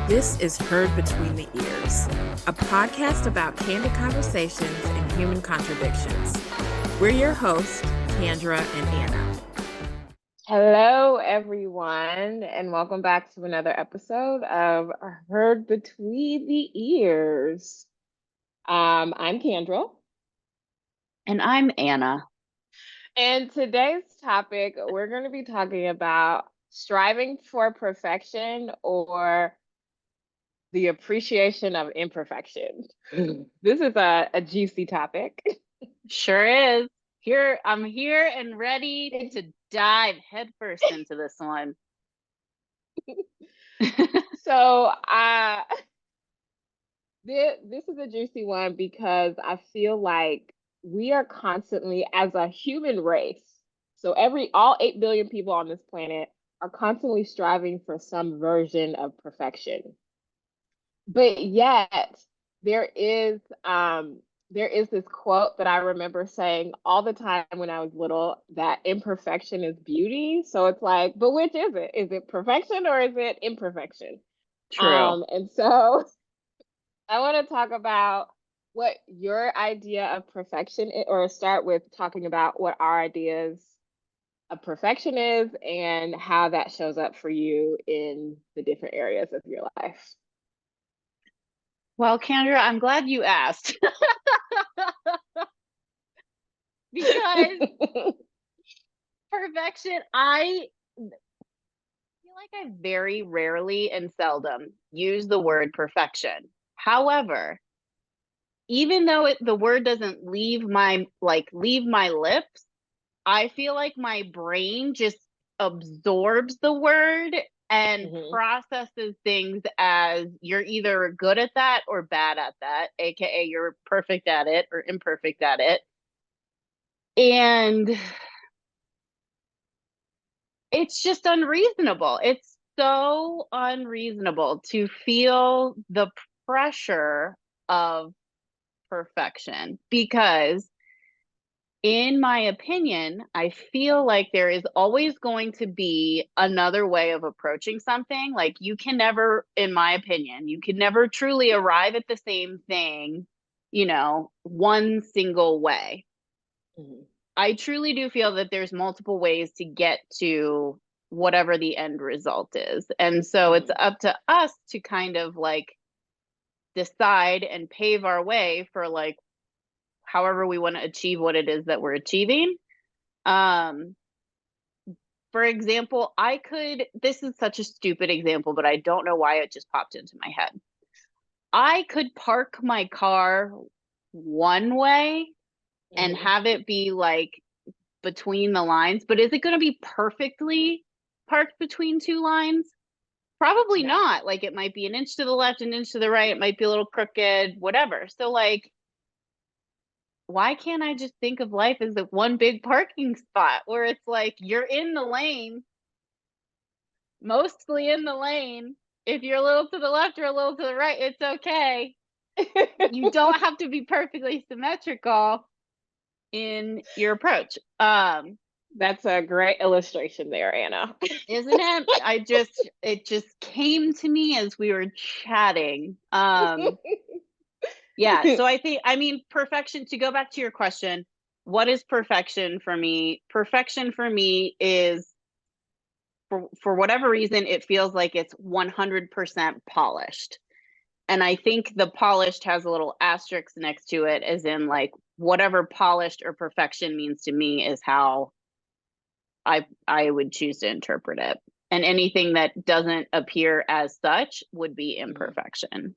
This is Heard Between the Ears, a podcast about candid conversations and human contradictions. We're your hosts, Kendra and Anna. Hello, everyone, and welcome back to another episode of Heard Between the Ears. I'm Kendra. And I'm Anna. And today's topic, we're going to be talking about striving for perfection or the appreciation of imperfection. This is a juicy topic. Sure is. I'm here and ready to dive headfirst into this one. So, this is a juicy one because I feel like we are constantly, as a human race, so all 8 billion people on this planet are constantly striving for some version of perfection. But yet there is this quote that I remember saying all the time when I was little, that imperfection is beauty. So it's like, but which is it? Is it perfection or is it imperfection? True. And so I want to talk about what your idea of perfection is, or start with talking about what our ideas of perfection is and how that shows up for you in the different areas of your life. Well, Kendra, I'm glad you asked. Because perfection, I feel like I very rarely and seldom use the word perfection. However, even though the word doesn't leave my lips, I feel like my brain just absorbs the word and processes things as you're either good at that or bad at that, aka you're perfect at it or imperfect at it. And it's just unreasonable. It's so unreasonable to feel the pressure of perfection because, in my opinion, I feel like there is always going to be another way of approaching something. Like, you can never, in my opinion, you can never truly arrive at the same thing, one single way. I truly do feel that there's multiple ways to get to whatever the end result is. And so it's up to us to kind of decide and pave our way for however we want to achieve what it is that we're achieving. For example, this is such a stupid example, but I don't know why it just popped into my head. I could park my car one way and have it be between the lines, but is it going to be perfectly parked between two lines? Probably not. It might be an inch to the left, an inch to the right. It might be a little crooked, whatever. So why can't I just think of life as one big parking spot where it's you're in the lane, mostly in the lane. If you're a little to the left or a little to the right, it's okay. You don't have to be perfectly symmetrical in your approach. That's a great illustration there, Anna. Isn't it? It just came to me as we were chatting. Yeah, so perfection, to go back to your question, what is perfection for me? Perfection for me is, for whatever reason, it feels like it's 100% polished. And I think the polished has a little asterisk next to it, as in whatever polished or perfection means to me is how I would choose to interpret it. And anything that doesn't appear as such would be imperfection.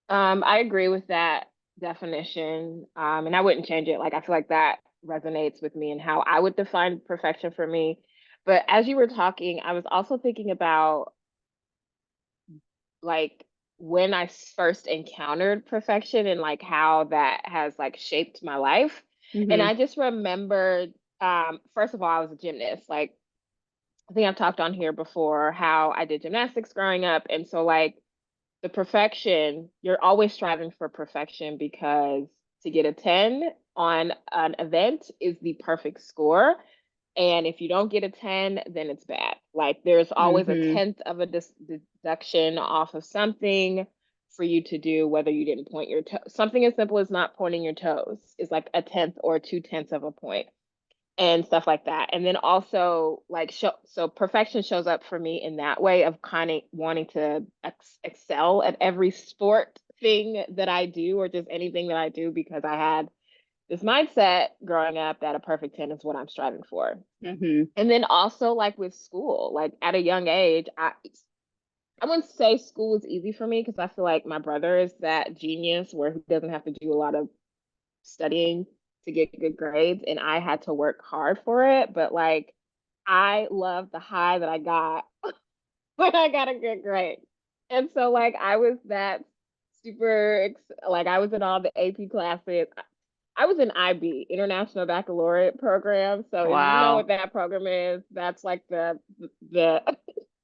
I agree with that definition. And I wouldn't change it. I feel like that resonates with me and how I would define perfection for me. But as you were talking, I was also thinking about when I first encountered perfection and how that has shaped my life. And I just remembered, first of all, I was a gymnast. I think I've talked on here before how I did gymnastics growing up. And so the perfection, you're always striving for perfection because to get a 10 on an event is the perfect score. And if you don't get a 10, then it's bad. Like there's always a tenth of a deduction off of something for you to do, whether you didn't point your toe. Something as simple as not pointing your toes is like a tenth or 2/10 of a point and stuff like that. And then also like so perfection shows up for me in that way of kind of wanting to excel at every sport thing that I do or just anything that I do because I had this mindset growing up that a perfect 10 is what I'm striving for. And then also like with school, like at a young age, I wouldn't say school is easy for me because I feel like my brother is that genius where he doesn't have to do a lot of studying to get good grades, and I had to work hard for it. But like, I love the high that I got when I got a good grade. And so like I was that like I was in all the AP classes. I was in IB, International Baccalaureate Program. So if you know what that program is, that's like the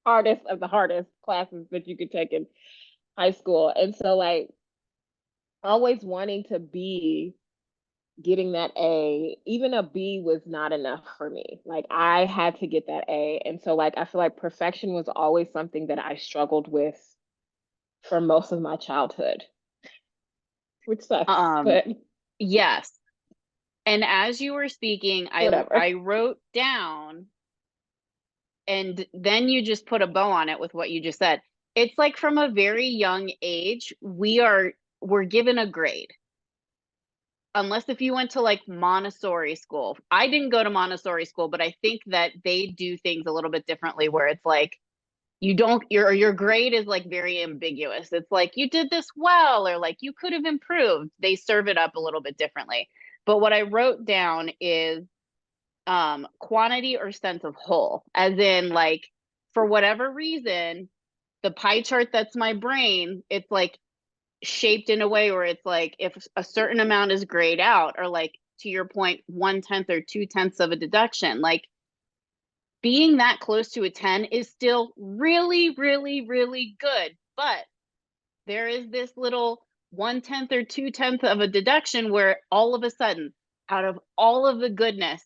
hardest of the hardest classes that you could take in high school. And so like always wanting to be getting that A, even a B was not enough for me. Like I had to get that A. And so like I feel like perfection was always something that I struggled with for most of my childhood. Which sucks. But yes. And as you were speaking, I wrote down, and then you just put a bow on it with what you just said. It's like from a very young age, we're given a grade. Unless if you went to like Montessori school. I didn't go to Montessori school, but I think that they do things a little bit differently where it's like your grade is like very ambiguous. It's like you did this well, or like you could have improved. They serve it up a little bit differently. But what I wrote down is quantity or sense of whole, as in like for whatever reason, the pie chart that's my brain, it's like shaped in a way where it's like if a certain amount is grayed out, or like to your point, 1/10 or 2/10 of a deduction, like being that close to a 10 is still really, really, really good. But there is this little 1/10 or 2/10 of a deduction where all of a sudden, out of all of the goodness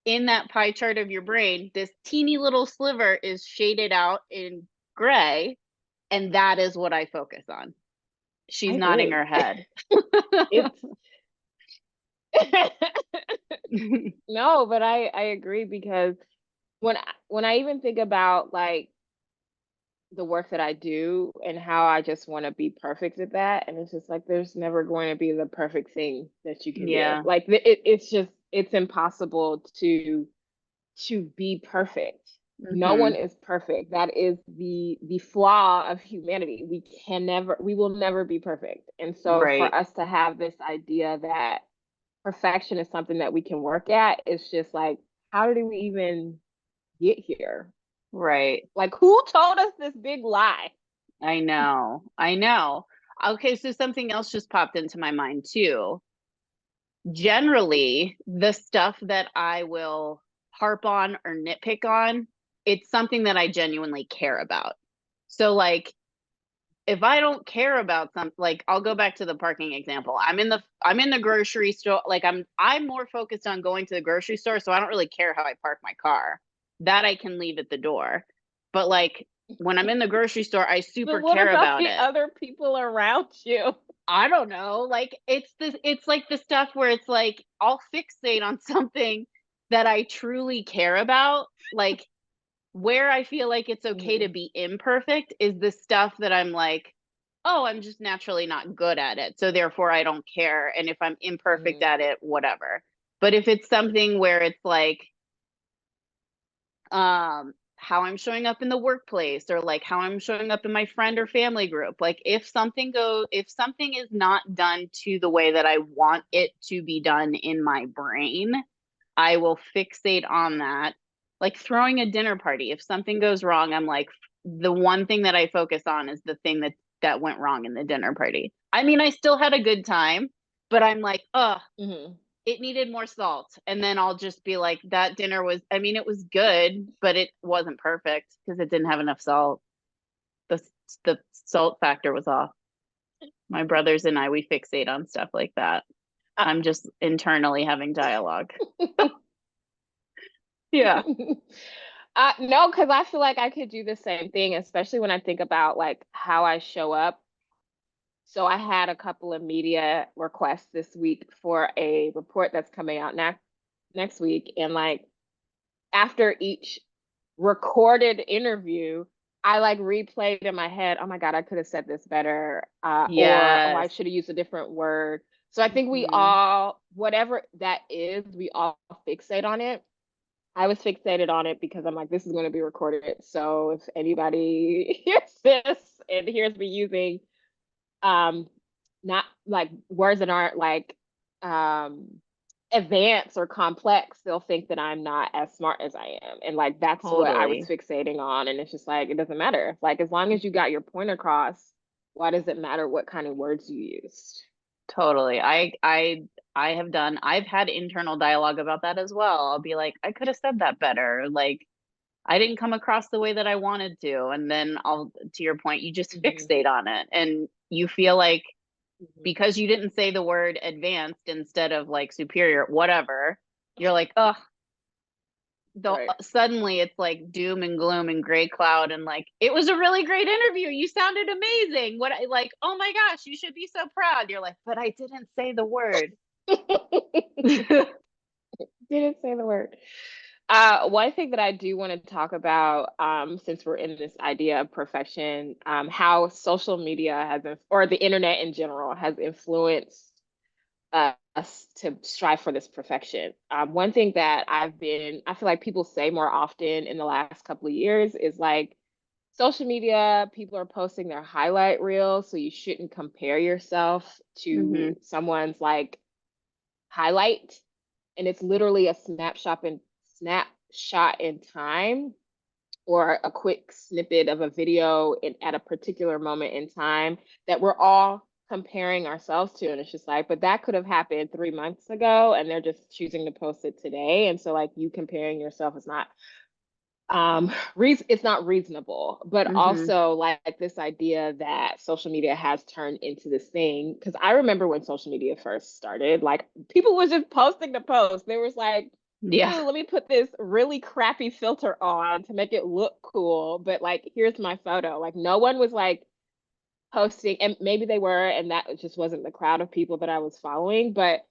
in that pie chart of your brain, this teeny little sliver is shaded out in gray. And that is what I focus on. She's nodding her head. No, but I agree because when I even think about like the work that I do and how I just want to be perfect at that, and it's just like there's never going to be the perfect thing that you can do. Like it's impossible to be perfect. No one is perfect. That is the flaw of humanity. We will never be perfect. And so for us to have this idea that perfection is something that we can work at, it's just like, how did we even get here? Right. Like who told us this big lie? I know. Okay, so something else just popped into my mind too. Generally, the stuff that I will harp on or nitpick on, it's something that I genuinely care about. So like if I don't care about something, like I'll go back to the parking example. I'm in the grocery store, like I'm more focused on going to the grocery store, so I don't really care how I park my car. That I can leave at the door. But like when I'm in the grocery store, I super care about it. Other people around you? I don't know. Like it's like the stuff where it's like I'll fixate on something that I truly care about. Like where I feel like it's okay to be imperfect is the stuff that I'm like, oh, I'm just naturally not good at it. So therefore I don't care. And if I'm imperfect at it, whatever. But if it's something where it's like how I'm showing up in the workplace, or like how I'm showing up in my friend or family group, like if something is not done to the way that I want it to be done in my brain, I will fixate on that. Like throwing a dinner party, if something goes wrong, I'm like, the one thing that I focus on is the thing that went wrong in the dinner party. I mean, I still had a good time, but I'm like, it needed more salt. And then I'll just be like, that dinner was, I mean, it was good, but it wasn't perfect because it didn't have enough salt. The salt factor was off. My brothers and I, we fixate on stuff like that. I'm just internally having dialogue. Yeah. No, because I feel like I could do the same thing, especially when I think about like how I show up. So I had a couple of media requests this week for a report that's coming out next week, and like after each recorded interview, I like replayed in my head, oh my God, I could have said this better, or oh, I Yes. should have used a different word. So I think we Mhm. all, whatever that is, we all fixate on it. I was fixated on it because I'm like, this is going to be recorded. So if anybody hears this and hears me using um not like words that aren't like um advanced or complex, they'll think that I'm not as smart as I am. And like that's what I was Totally. fixating on. And it's just like it doesn't matter. Like as long as you got your point across, why does it matter what kind of words you used? Totally. I've had internal dialogue about that as well. I'll be like, I could have said that better. Like, I didn't come across the way that I wanted to. And then to your point, you just Hmm. fixate on it and you feel like Hmm. because you didn't say the word advanced instead of like superior, whatever, you're like, oh, Right. suddenly it's like doom and gloom and gray cloud. And like, it was a really great interview. You sounded amazing. What I like, oh my gosh, you should be so proud. You're like, but I didn't say the word. Didn't say the word. One thing that I do want to talk about, since we're in this idea of perfection, how social media or the internet in general, has influenced us to strive for this perfection. One thing that I feel like people say more often in the last couple of years is like social media, people are posting their highlight reel, so you shouldn't compare yourself to Hmm. someone's like highlight, and it's literally a snapshot in time, or a quick snippet of a video at a particular moment in time that we're all comparing ourselves to. And it's just like, but that could have happened 3 months ago and they're just choosing to post it today. And so like you comparing yourself is not it's not reasonable. But Hmm. also like this idea that social media has turned into this thing, because I remember when social media first started, like people was just posting the post. There was like, Yeah. ooh, let me put this really crappy filter on to make it look cool, but like here's my photo. Like no one was like posting, and maybe they were, and that just wasn't the crowd of people that I was following, but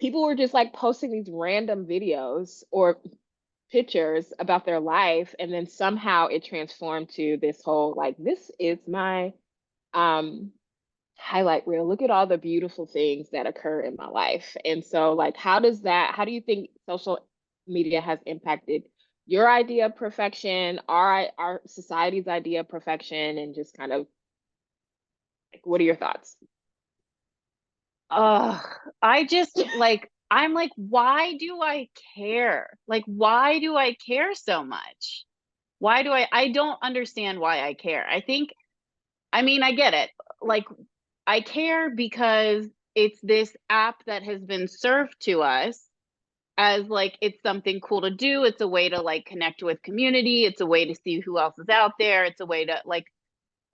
people were just like posting these random videos or pictures about their life, and then somehow it transformed to this whole like, this is my um highlight reel, look at all the beautiful things that occur in my life. And so like how do you think social media has impacted your idea of perfection, our society's idea of perfection, and just kind of like, what are your thoughts? Ugh, I just like, I'm like, why do I care? Like, why do I care so much? I don't understand why I care. I mean, I get it. Like, I care because it's this app that has been served to us as like, it's something cool to do. It's a way to like connect with community. It's a way to see who else is out there. It's a way to like,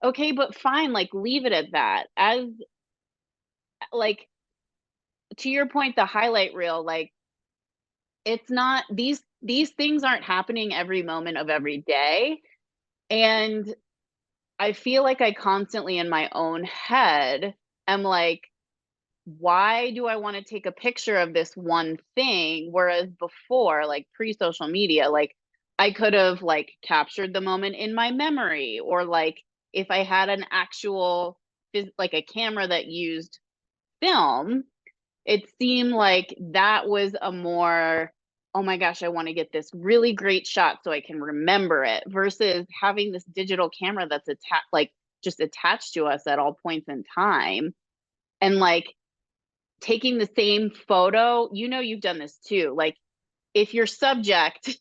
okay, but fine, like, leave it at that. As like, to your point, the highlight reel, like, it's not these things aren't happening every moment of every day. And I feel like I constantly in my own head am like, why do I want to take a picture of this one thing? Whereas before, like pre-social media, like I could have like captured the moment in my memory, or like if I had an actual like a camera that used film, it seemed like that was a more, oh my gosh, I want to get this really great shot so I can remember it, versus having this digital camera that's attached, like just attached to us at all points in time. And like taking the same photo, you know, you've done this too. Like if your subject,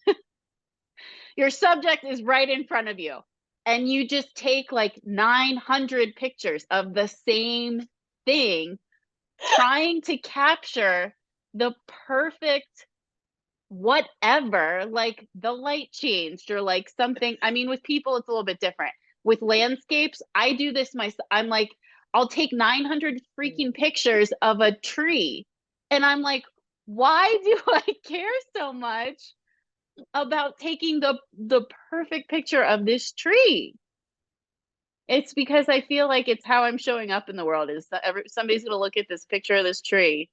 your subject is right in front of you and you just take like 900 pictures of the same thing, trying to capture the perfect whatever, like the light changed or like something. I mean, with people, it's a little bit different. With landscapes, I do this myself. I'm like, I'll take 900 freaking pictures of a tree. And I'm like, why do I care so much about taking the perfect picture of this tree. It's because I feel like it's how I'm showing up in the world, is that somebody's going to look at this picture of this tree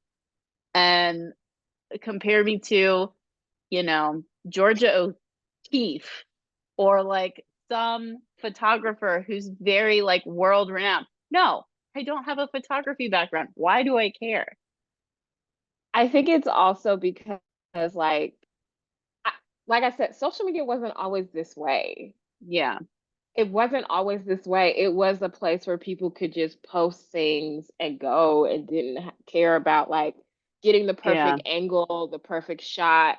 and compare me to, you know, Georgia O'Keeffe, or like some photographer who's very like world renowned. No, I don't have a photography background. Why do I care? I think it's also because like I, like I said, social media wasn't always this way. Yeah. It wasn't always this way. It was a place where people could just post things and go and didn't care about like getting the Yeah. perfect angle, the perfect shot,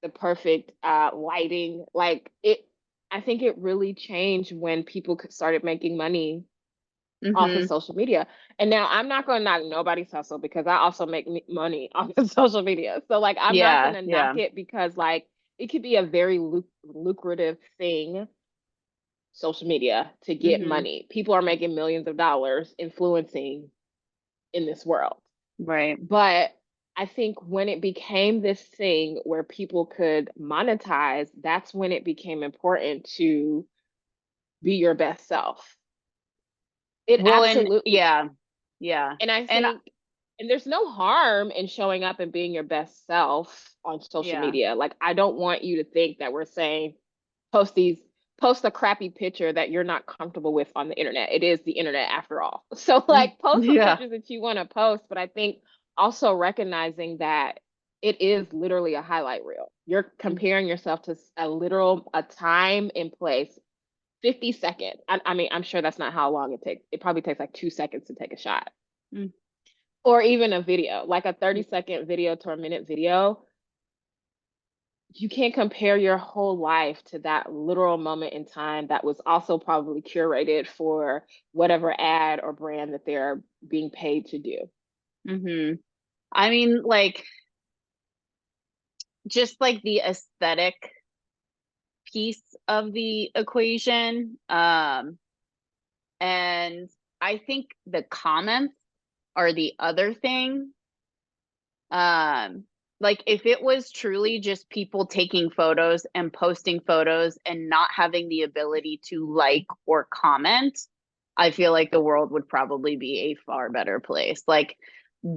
the perfect lighting. Like it, I think it really changed when people started making money off of Mm-hmm. social media. And now I'm not going to knock nobody's hustle because I also make money off of social media. So like I'm not going Yeah. to Yeah. knock it because like it could be a very lucrative thing, social media, to get Mm-hmm. money. People are making millions of dollars influencing in this world. Right. But I think when it became this thing where people could monetize, that's when it became important to be your best self. It Well, and absolutely, yeah. Yeah. and I And think, and there's no harm in showing up and being your best self on social yeah. media. Like, I don't want you to think that we're saying post these, post a crappy picture that you're not comfortable with on the internet. It is the internet after all. So, like, post the Yeah. pictures that you want to post, but I think also recognizing that it is literally a highlight reel. You're comparing yourself to a time and place. 50 seconds. I mean, I'm sure that's not how long it takes. It probably takes like 2 seconds to take a shot, Mm. or even a video, like a 30-second video to a minute video. You can't compare your whole life to that literal moment in time that was also probably curated for whatever ad or brand that they're being paid to do. Mm-hmm. I mean, like, just like the aesthetic piece of the equation. And I think the comments are the other thing. Um, like, if it was truly just people taking photos and posting photos and not having the ability to like or comment, I feel like the world would probably be a far better place. Like,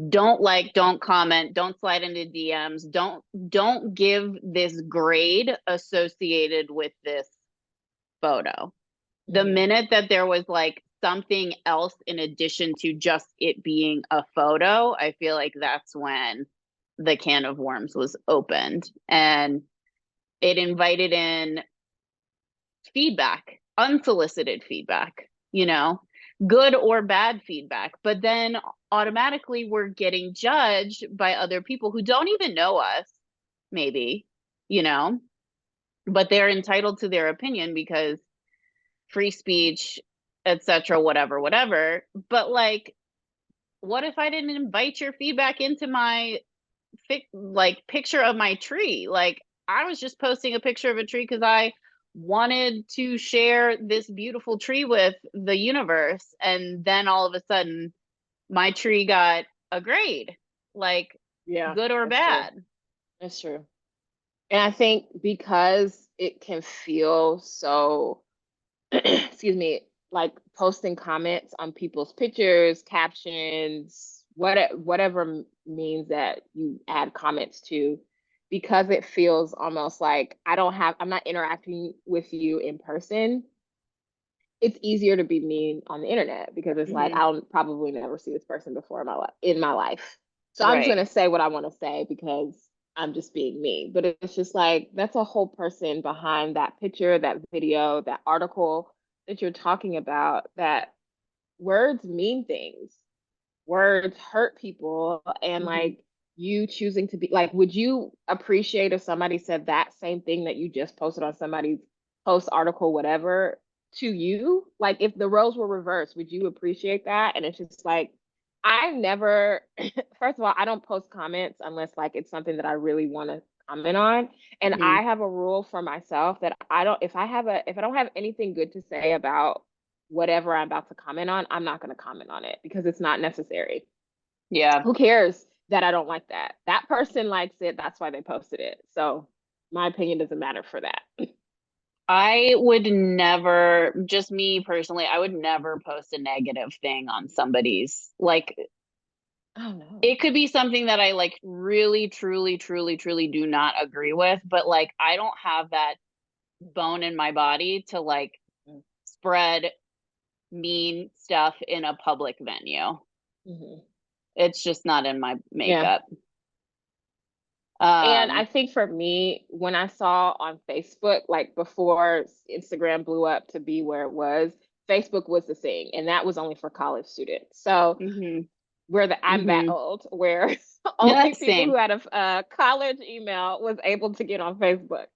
don't like, don't comment, don't slide into DMs, don't give this grade associated with this photo. The Mm-hmm. minute that there was like something else in addition to just it being a photo, I feel like that's when the can of worms was opened, and it invited in feedback, unsolicited feedback, good or bad feedback. But then automatically we're getting judged by other people who don't even know us, maybe, you know, but they're entitled to their opinion because free speech, etc., whatever, whatever. But like, what if I didn't invite your feedback into my picture of my tree? Like, I was just posting a picture of a tree because I wanted to share this beautiful tree with the universe, and then all of a sudden my tree got a grade, like, Yeah, good or that's true. bad. That's true. And I think because it can feel so, excuse me, like posting comments on people's pictures, captions, whatever means that you add comments to, because it feels almost like I'm not interacting with you in person. It's easier to be mean on the internet because it's like Hmm. I'll probably never see this person before in my life. So I'm just Right. gonna say what I want to say because I'm just being me. But it's just like that's a whole person behind that picture, that video, that article that you're talking about. That words mean things. Words hurt people, and Hmm. like you choosing to be like, would you appreciate if somebody said that same thing that you just posted on somebody's post, article, whatever, to you? Like if the roles were reversed, would you appreciate that? And it's just like I never first of all, I don't post comments unless like it's something that I really want to comment on. And Hmm. I have a rule for myself that I don't if I don't have anything good to say about whatever I'm about to comment on, I'm not going to comment on it because it's not necessary. Yeah. Who cares that I don't like that? That person likes it. That's why they posted it. So my opinion doesn't matter for that. I would never, just me personally, I would never post a negative thing on somebody's, like, Oh no. it could be something that I like really, truly, truly, truly do not agree with, but like, I don't have that bone in my body to like spread mean stuff in a public venue. Mm-hmm. It's just not in my makeup. And I think for me, when I saw on Facebook, like before Instagram blew up to be where it was, Facebook was the thing, and that was only for college students. So I'm that old, where only people who had a college email was able to get on Facebook.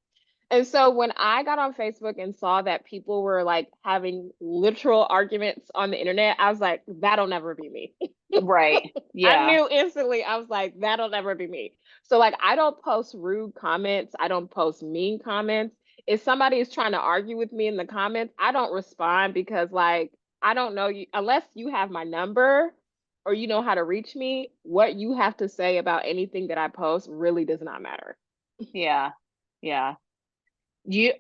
And so when I got on Facebook and saw that people were like having literal arguments on the internet, I was like, that'll never be me. Right. Yeah. I knew instantly. I was like, that'll never be me. So like, I don't post rude comments. I don't post mean comments. If somebody is trying to argue with me in the comments, I don't respond, because like, I don't know you unless you have my number or you know how to reach me. What you have to say about anything that I post really does not matter. Yeah. Yeah. You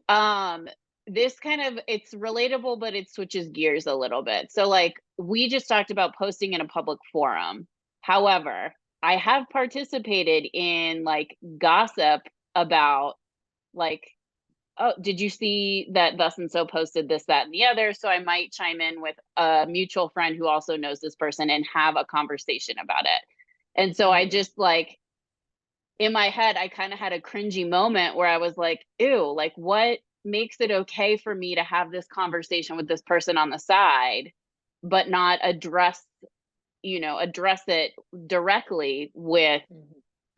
this kind of, it's relatable, but it switches gears a little bit. So like, we just talked about posting in a public forum. However, I have participated in like gossip about like, oh, did you see that thus and so posted this, that, and the other? So I might chime in with a mutual friend who also knows this person and have a conversation about it. And so I just like, in my head, I kind of had a cringy moment where I was like, ew, like what makes it okay for me to have this conversation with this person on the side, but not address it directly with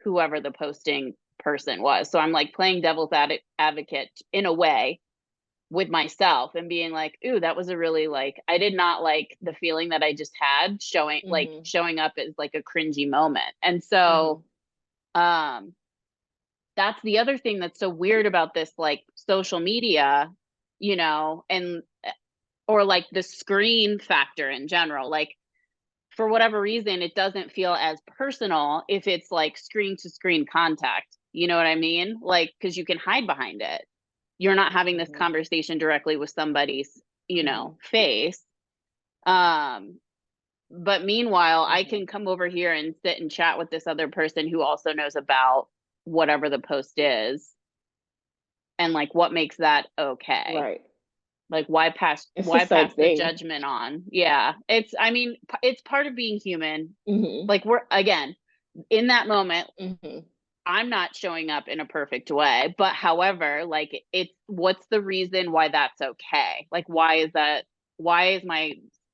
whoever the posting person was. So I'm like playing devil's advocate in a way with myself and being like, ooh, that was a really like, I did not like the feeling that I just had showing up as like a cringy moment. And so that's the other thing that's so weird about this, like social media, and or like the screen factor in general. Like for whatever reason, it doesn't feel as personal if it's like screen to screen contact. You know what I mean? Like, because you can hide behind it. You're not having this conversation directly with somebody's, face. But meanwhile, I can come over here and sit and chat with this other person who also knows about whatever the post is. And like, what makes that okay? Right. Like, why pass the judgment on? Yeah. It's part of being human. Like we're, again, in that moment, I'm not showing up in a perfect way, but however, like what's the reason why that's okay? Like, why is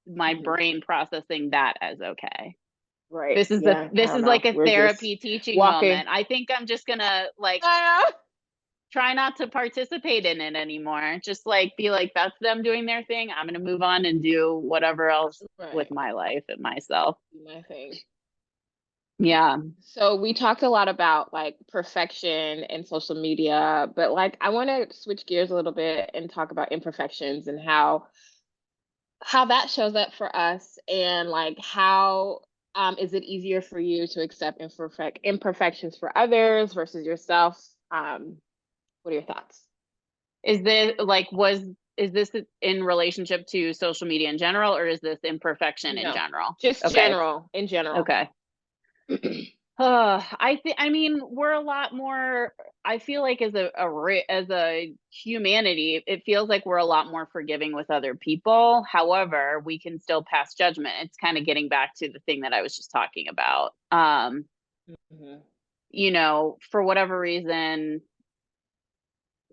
my brain processing that as okay? Right. This is like a therapy teaching moment. I think I'm just gonna like try not to participate in it anymore. Just like be like, that's them doing their thing. I'm gonna move on and do whatever else with my life and myself. My thing. Yeah. So we talked a lot about like perfection and social media, but like I want to switch gears a little bit and talk about imperfections and how that shows up for us, and like how is it easier for you to accept imperfections for others versus yourself? What are your thoughts? Is this in relationship to social media in general, or is this imperfection in general? Just general, in general. Okay. We're a lot more, I feel like as a humanity, it feels like we're a lot more forgiving with other people. However, we can still pass judgment. It's kind of getting back to the thing that I was just talking about. For whatever reason,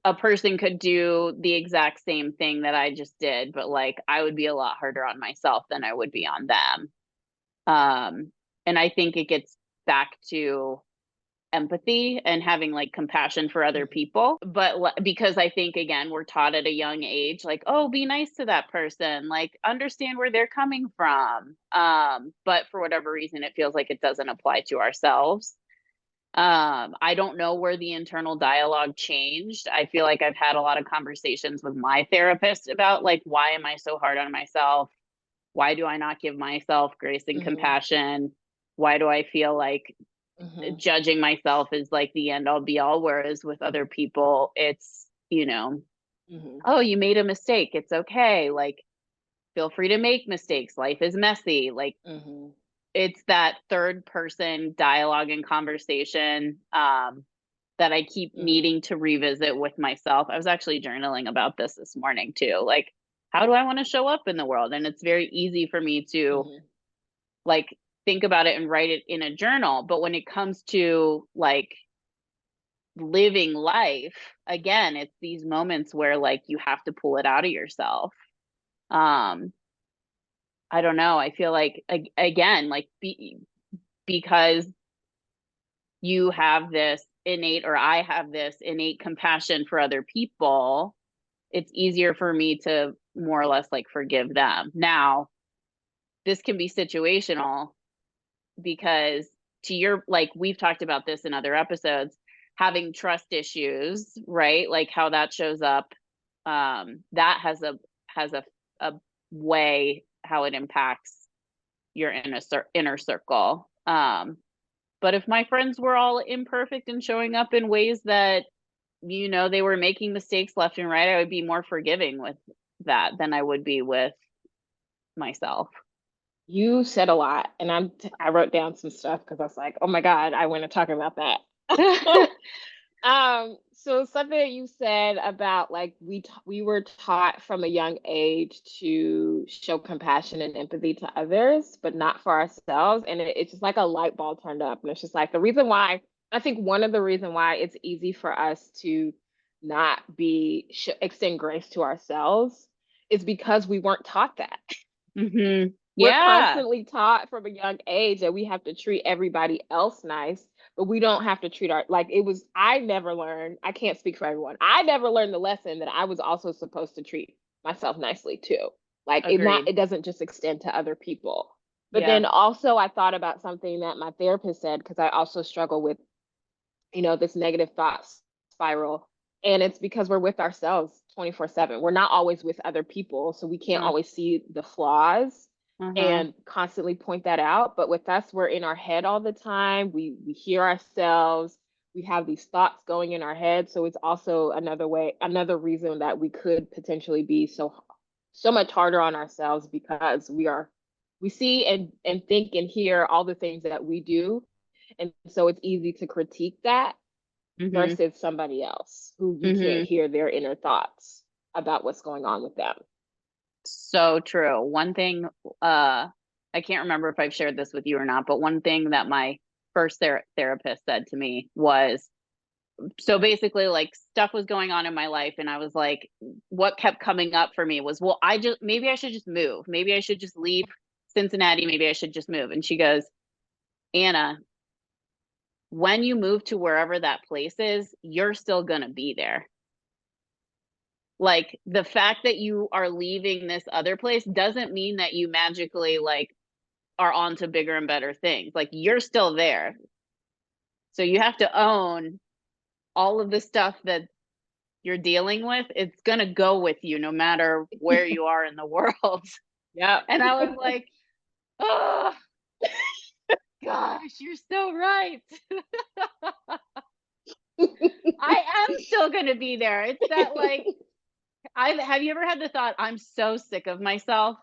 a person could do the exact same thing that I just did, but like I would be a lot harder on myself than I would be on them. And I think it gets back to empathy and having like compassion for other people. But because I think, again, we're taught at a young age, like, oh, be nice to that person, like understand where they're coming from. But for whatever reason, it feels like it doesn't apply to ourselves. I don't know where the internal dialogue changed. I feel like I've had a lot of conversations with my therapist about like, why am I so hard on myself? Why do I not give myself grace and compassion? Why do I feel like judging myself is like the end all be all. Whereas with other people, it's, oh, you made a mistake. It's okay. Like, feel free to make mistakes. Life is messy. Like, it's that third person dialogue and conversation that I keep needing to revisit with myself. I was actually journaling about this morning too. Like, how do I want to show up in the world? And it's very easy for me to like think about it and write it in a journal. But when it comes to like living life, again, it's these moments where like you have to pull it out of yourself. I don't know. I feel like, again, like because you have this innate, or I have this innate compassion for other people, it's easier for me to more or less like forgive them. Now, this can be situational because to your, like, we've talked about this in other episodes, having trust issues, right? Like how that shows up, that has a way how it impacts your inner circle. But if my friends were all imperfect and showing up in ways that, they were making mistakes left and right, I would be more forgiving with that than I would be with myself. You said a lot, and I wrote down some stuff because I was like, oh my God, I want to talk about that. So something that you said about like we were taught from a young age to show compassion and empathy to others, but not for ourselves. And it's just like a light bulb turned up. And it's just like the reason why, I think one of the reason why it's easy for us to not extend grace to ourselves is because we weren't taught that. Mm-hmm. We're Yeah. constantly taught from a young age that we have to treat everybody else nice, but we don't have to treat I never learned, I can't speak for everyone. I never learned the lesson that I was also supposed to treat myself nicely too. Like Agreed. it doesn't just extend to other people. But Yeah. then also I thought about something that my therapist said, because I also struggle with, this negative thought spiral. And it's because we're with ourselves 24/7. We're not always with other people, so we can't always see the flaws and constantly point that out. But with us, we're in our head all the time. We hear ourselves. We have these thoughts going in our head. So it's also another reason that we could potentially be so much harder on ourselves, because we see and think and hear all the things that we do. And so it's easy to critique that versus somebody else who you can't hear their inner thoughts about what's going on with them. So true. One thing, I can't remember if I've shared this with you or not, but one thing that my first therapist said to me was, so basically like stuff was going on in my life. And I was like, what kept coming up for me was, well, maybe I should just move. Maybe I should just leave Cincinnati. Maybe I should just move. And she goes, Anna, when you move to wherever that place is, you're still going to be there. Like the fact that you are leaving this other place doesn't mean that you magically like are on to bigger and better things. Like you're still there. So you have to own all of the stuff that you're dealing with. It's going to go with you no matter where you are in the world. Yeah. And I was like, oh, gosh, you're so right. I am still going to be there. It's that like, have you ever had the thought, I'm so sick of myself?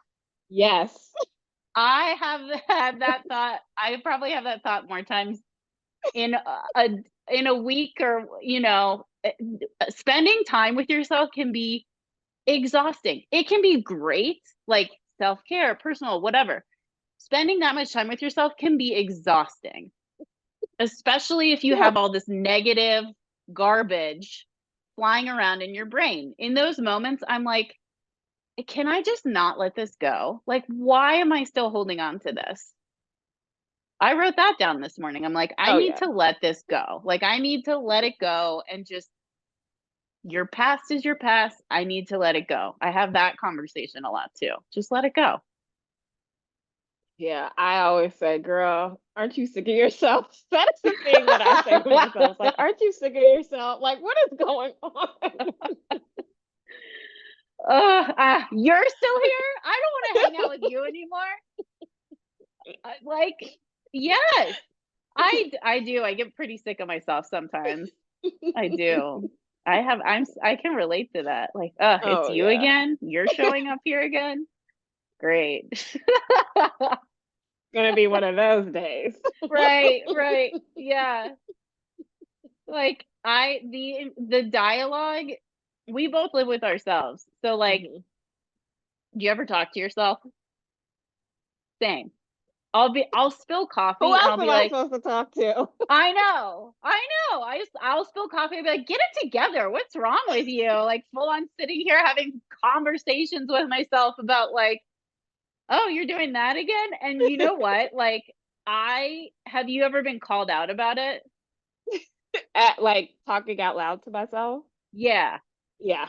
Yes. I have had that thought. I probably have that thought more times in a week, or spending time with yourself can be exhausting. It can be great, like self-care, personal, whatever. Spending that much time with yourself can be exhausting, especially if you have all this negative garbage flying around in your brain. In those moments, I'm like, can I just not let this go? Like, why am I still holding on to this? I wrote that down this morning. I'm like, I need to let this go. Like, I need to let it go and just, your past is your past. I need to let it go. I have that conversation a lot too. Just let it go. Yeah, I always say, girl, aren't you sick of yourself? That's the thing that I say to myself. Like, aren't you sick of yourself? Like, what is going on? You're still here? I don't want to hang out with you anymore. Like, yes. I do. I get pretty sick of myself sometimes. I do. I can relate to that. Like, it's Oh you yeah. again? You're showing up here again? Great. Gonna be one of those days. Right, right. Yeah. Like the dialogue, we both live with ourselves. So like, Mhm. do you ever talk to yourself? Same. I'll spill Who coffee and else I'll am be I like, supposed to talk to? I know. I'll spill coffee and be like, get it together. What's wrong with you? Like full on sitting here having conversations with myself about like, oh, you're doing that again? And you know what? Like I have you ever been called out about it? At like talking out loud to myself? Yeah. Yeah.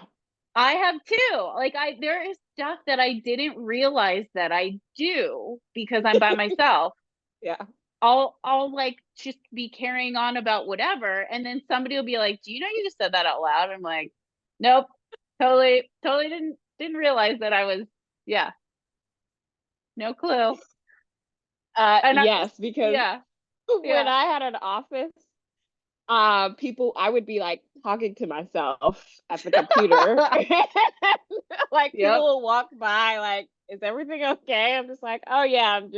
I have too. Like there is stuff that I didn't realize that I do because I'm by myself. Yeah. I'll like just be carrying on about whatever, and then somebody will be like, "Do you know you just said that out loud?" I'm like, "Nope, totally didn't realize that I was, yeah, no clue." And Yes, because yeah, when yeah, I had an office, people I would be like talking to myself at the computer. Like people yep, will walk by like, is everything okay? I'm just like, oh yeah, I'm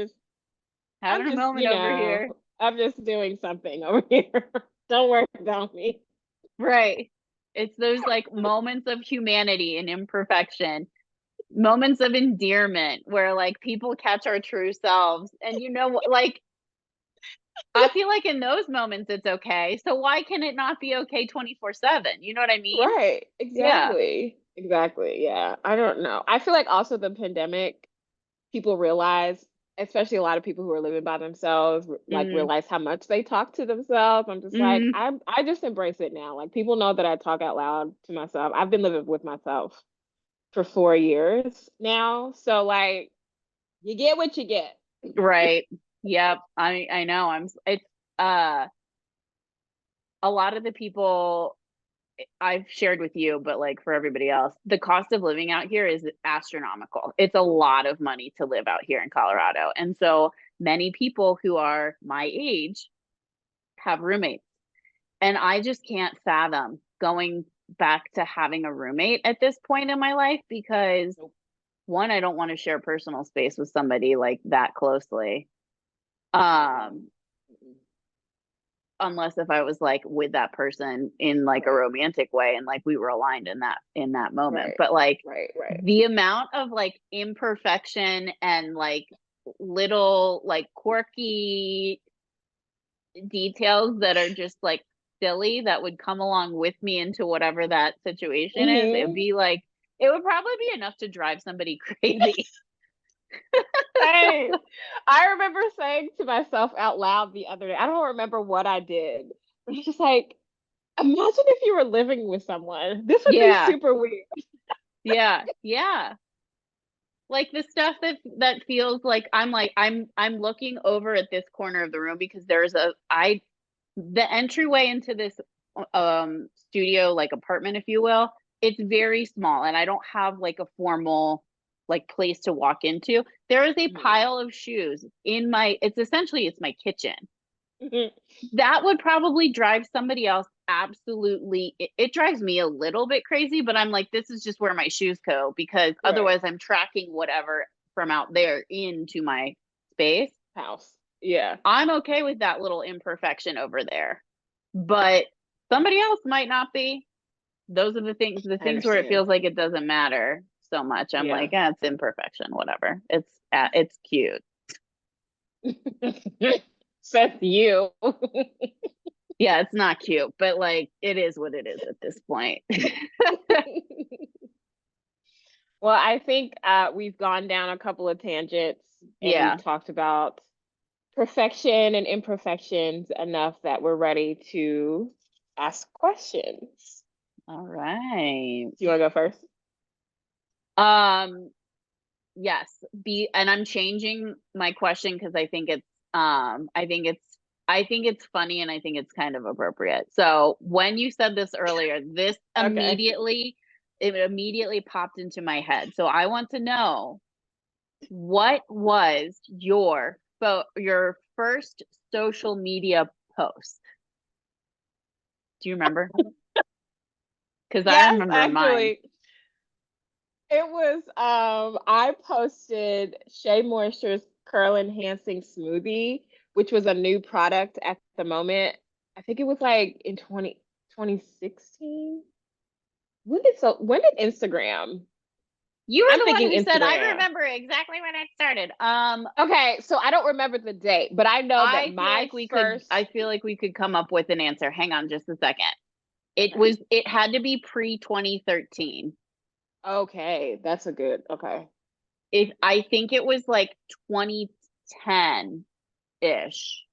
having a just, moment over here, I'm just doing something over here. Don't worry about me. right? It's those like moments of humanity and imperfection, moments of endearment where like people catch our true selves, and you know what, like I feel like in those moments it's okay. So why can it not be okay 24/7? You know what I mean? Right. Yeah. Exactly. Exactly. Yeah. I don't know. I feel like also the pandemic, people realize, especially a lot of people who are living by themselves, like Mm, realize how much they talk to themselves. I'm just like, mm, I just embrace it now. Like people know that I talk out loud to myself. I've been living with myself for 4 years now. So like you get what you get. right. Yep. I know. It's uh a lot of the people I've shared with you, but like for everybody else, the cost of living out here is astronomical. It's a lot of money to live out here in Colorado. And so many people who are my age have roommates. And I just can't fathom going back to having a roommate at this point in my life because Nope. one, I don't want to share personal space with somebody like that closely. Mm-mm. Um, Mm-mm. unless if I was like with that person in like a Right. romantic way and like we were aligned in that moment. Right. But like Right. Right. the amount of like imperfection and like little like quirky details that are just like silly that would come along with me into whatever that situation is, it'd Hmm. be like it would probably be enough to drive somebody crazy. Hey, I remember saying to myself out loud the other day, I don't remember what I did. But it's just like, imagine if you were living with someone. This would be Yeah. super weird. Yeah. Yeah. Like the stuff that feels like I'm looking over at this corner of the room because there's the entryway into this studio like apartment if you will, it's very small and I don't have like a formal like place to walk into. There is a Mhm. pile of shoes in my it's my kitchen. Mhm. That would probably drive somebody else absolutely it drives me a little bit crazy, but I'm like this is just where my shoes go because Right. otherwise I'm tracking whatever from out there into my space. House. Yeah. I'm okay with that little imperfection over there. But somebody else might not be. Those are the I things where it understand. feels like it doesn't matter so much. I'm Yeah. like, it's imperfection, whatever. It's cute. Says you. Yeah, it's not cute, but like it is what it is at this point. Well, I think we've gone down a couple of tangents and we've Yeah. talked about perfection and imperfections enough that we're ready to ask questions. All right. Do you want to go first? Um, yes. And I'm changing my question because I think it's funny and I think it's kind of appropriate. So when you said this earlier, Okay. it immediately popped into my head. So I want to know what was your first social media post? Do you remember? Because I Yes, remember mine. actually. It was I posted Shea Moisture's Curl Enhancing Smoothie, which was a new product at the moment. I think it was like in 2016. When did Instagram? You were I'm the one thinking who said, I Instagram. remember exactly when it started. Okay, so I don't remember the date, but I know that I feel like we could come up with an answer. Hang on just a second. Okay. It had to be pre 2013. Okay, that's a good. Okay. I think it was like 2010 ish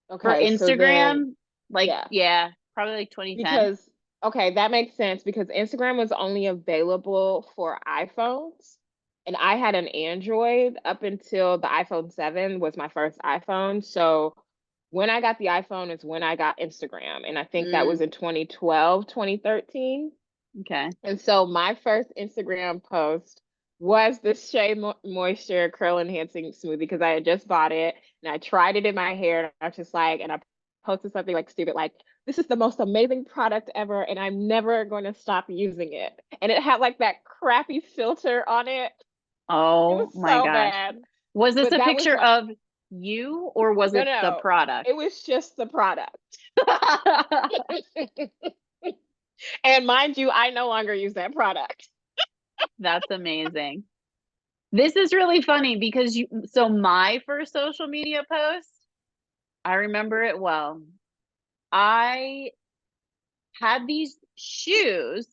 for Okay, so then Instagram. Like, yeah. yeah, probably like 2010. Because, okay, that makes sense because Instagram was only available for iPhones. And I had an Android up until the iPhone 7 was my first iPhone. So when I got the iPhone is when I got Instagram. And I think that was in 2012, 2013. Okay. And so my first Instagram post was the Shea Moisture Curl Enhancing Smoothie because I had just bought it and I tried it in my hair. And I was just like, and I posted something like stupid, like, this is the most amazing product ever, and I'm never going to stop using it. And it had like that crappy filter on it. It was Oh my so gosh. bad. Was this But a that was picture my, of you or was no, it the no, product? it was just the product. And mind you, I no longer use that product. That's amazing. This is really funny because so my first social media post, I remember it well. I had these shoes.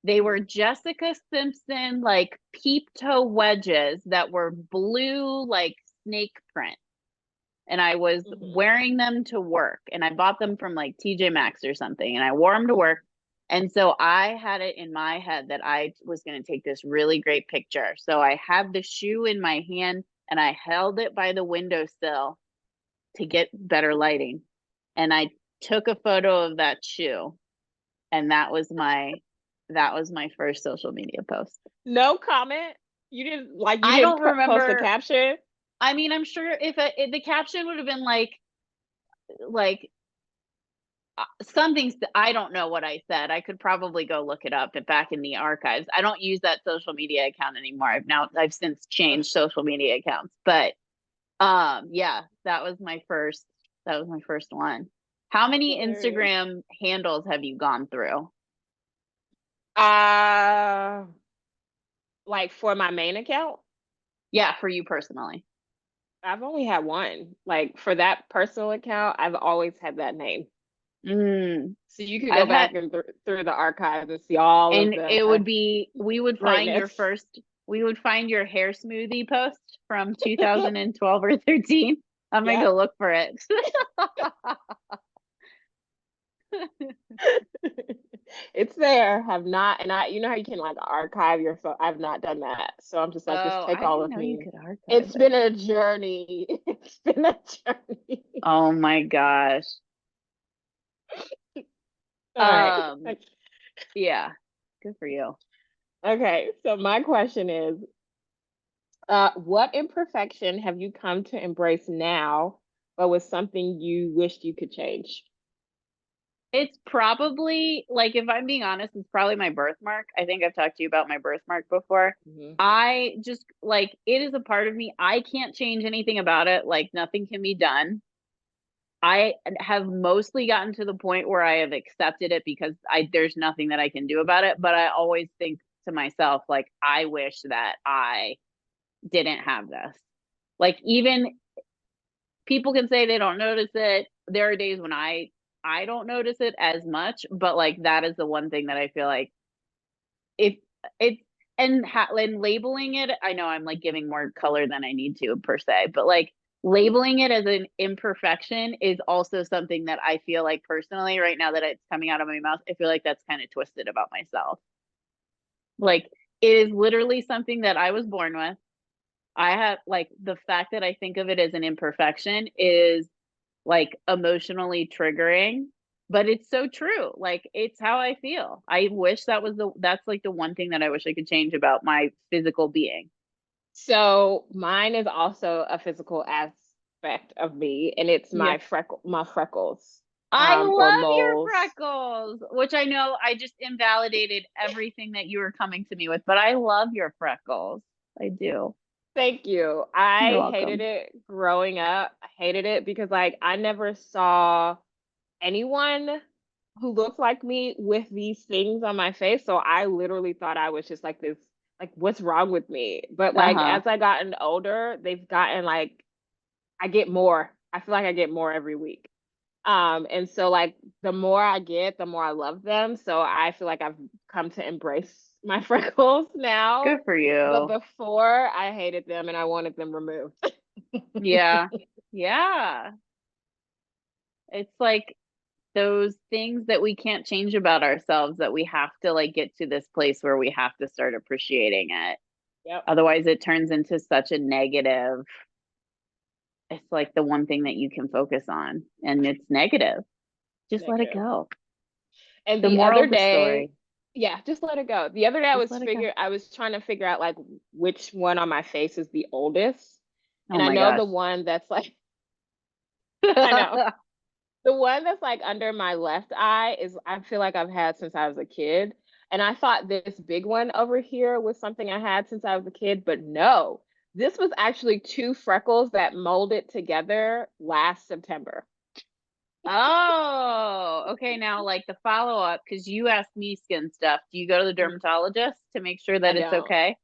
They were Jessica Simpson, like peep toe wedges that were blue, like snake print. And I was wearing them to work. And I bought them from like TJ Maxx or something. And I wore them to work. And so I had it in my head that I was going to take this really great picture. So I had the shoe in my hand and I held it by the windowsill to get better lighting. And I took a photo of that shoe. And that was my first social media post. No comment. You didn't like. You I didn't don't post a remember. caption. I mean, I'm sure if the caption would have been like something, I don't know what I said. I could probably go look it up back in the archives. I don't use that social media account anymore. I've since changed social media accounts. But yeah, that was my first one. How many Hilarious. Instagram handles have you gone through? Like for my main account, Yeah, for you personally. I've only had one. Like for that personal account, I've always had that name. So you could go I've back had, and through the archives and see all of and it would the be, we would find greatness. your hair smoothie post from 2012 or 13. I'm gonna go look for it. It's there. Have not, and you know how you can like archive your phone. I've not done that, so I'm just like, just Oh, take I all didn't of know you me. could archive It's it. been a journey. It's been a journey. Oh my gosh. All right. Yeah, good for you. Okay, so my question is, what imperfection have you come to embrace now, but was something you wished you could change? It's probably, like, if I'm being honest, it's probably my birthmark. I think I've talked to you about my birthmark before. I just, like, it is a part of me. I can't change anything about it. Like, nothing can be done. I have mostly gotten to the point where I have accepted it because there's nothing that I can do about it. But I always think to myself, like, I wish that I didn't have this. Like, even people can say they don't notice it. There are days when I don't notice it as much, but like that is the one thing that I feel like if it's and labeling it, I know I'm like giving more color than I need to per se, but like labeling it as an imperfection is also something that I feel like personally right now that it's coming out of my mouth, I feel like that's kind of twisted about myself. Like it is literally something that I was born with. I have like the fact that I think of it as an imperfection is like emotionally triggering, but it's so true. Like it's how I feel. I wish that's like the one thing that I wish I could change about my physical being. So mine is also a physical aspect of me, and it's my freckles. I Or love your moles. freckles, which I know I just invalidated everything that you were coming to me with, but I love your freckles. I do. Thank you. You're I welcome. hated it growing up. I hated it because like I never saw anyone who looked like me with these things on my face. So I literally thought I was just like this, like, what's wrong with me? But like Uh-huh. as I gotten older, they've gotten like, I get more. I feel like I get more every week. And so like the more I get, the more I love them. So I feel like I've come to embrace my freckles now. Good for But you. before I hated them and I wanted them removed. Yeah. Yeah. It's like those things that we can't change about ourselves that we have to like get to this place where we have to start appreciating it. Yep. Otherwise it turns into such a negative. It's like the one thing that you can focus on and it's negative. Just let it Negative. go. And The the moral other of the day, story. yeah, just let it go. The other day Just let it go. I was trying to figure out like which one on my face is the oldest. Oh And I my know gosh. the one that's like I know. The one that's like under my left eye is I feel like I've had since I was a kid. And I thought this big one over here was something I had since I was a kid, but no. This was actually two freckles that molded together last September. Oh, okay. Now, like the follow up, because you asked me skin stuff. Do you go to the dermatologist to make sure that I it's don't. okay?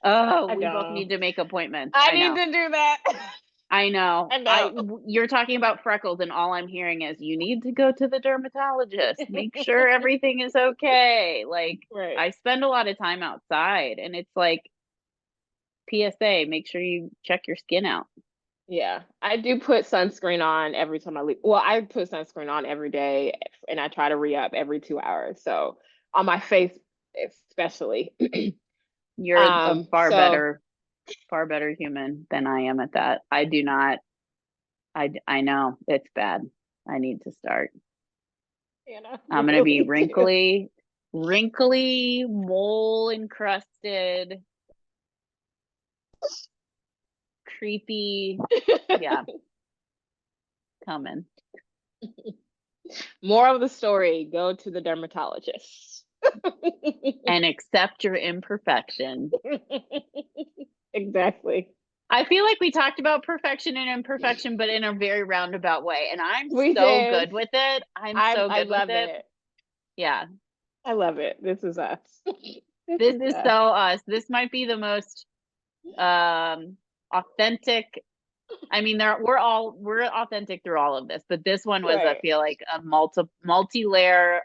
Oh, I we both don't. need to make appointments. I I need know. to do that. I know. I know. You're talking about freckles, and all I'm hearing is you need to go to the dermatologist. Make sure everything is okay. Like, Right. I spend a lot of time outside, and it's like PSA, make sure you check your skin out. Yeah, I do put sunscreen on every time I leave. Well, I put sunscreen on every day and I try to re-up every 2 hours. So on my face especially. You're a So far better human than I am at that. I do not. I know it's bad. I need to start. you know, I'm you gonna be really do. wrinkly, mole encrusted, creepy. Yeah, coming. More of the story, go to the dermatologist. And accept your imperfection. Exactly. I feel like we talked about perfection and imperfection, but in a very roundabout way. And I'm We so did. good with it. I'm so I good with love it. it. Yeah. I love it. This is us. This is so us. This might be the most authentic. I mean, we're authentic through all of this, but this one was, I Right. feel like, a multi-layer,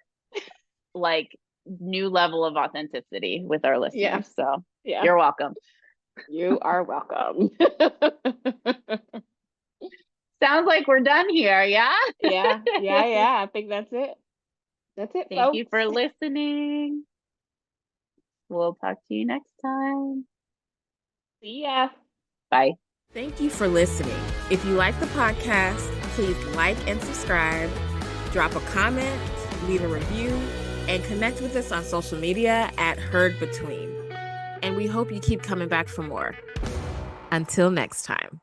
like, new level of authenticity with our listeners. Yeah. So Yeah. you're welcome. You are welcome. Sounds like we're done here. Yeah. Yeah. I think that's it. That's it, Thank folks. you for listening. We'll talk to you next time. See ya. Bye. Thank you for listening. If you like the podcast, please like and subscribe, drop a comment, leave a review, and connect with us on social media at Heard Between. And we hope you keep coming back for more. Until next time.